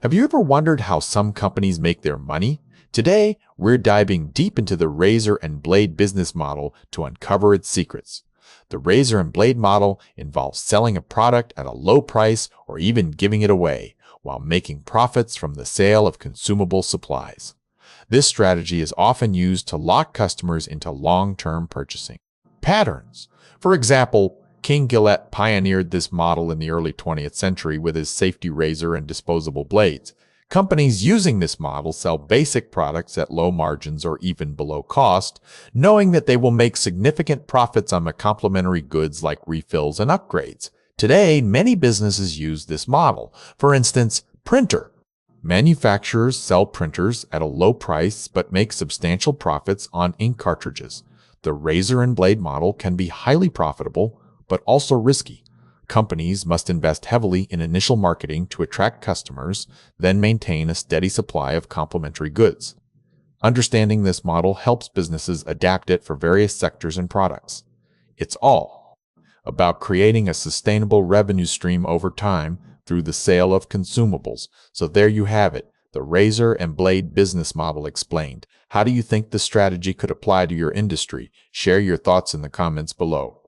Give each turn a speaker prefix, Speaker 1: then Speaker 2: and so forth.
Speaker 1: Have you ever wondered how some companies make their money? Today, we're diving deep into the razor and blade business model to uncover its secrets. The razor and blade model involves selling a product at a low price or even giving it away, while making profits from the sale of consumable supplies. This strategy is often used to lock customers into long-term purchasing patterns. For example, King Gillette pioneered this model in the early 20th century with his safety razor and disposable blades. Companies using this model sell basic products at low margins or even below cost, knowing that they will make significant profits on the complementary goods like refills and upgrades. Today, many businesses use this model. For instance, printer. Manufacturers sell printers at a low price but make substantial profits on ink cartridges. The razor and blade model can be highly profitable, but also risky. Companies must invest heavily in initial marketing to attract customers, then maintain a steady supply of complementary goods. Understanding this model helps businesses adapt it for various sectors and products. It's all about creating a sustainable revenue stream over time through the sale of consumables. So there you have it, the razor and blade business model explained. How do you think this strategy could apply to your industry? Share your thoughts in the comments below.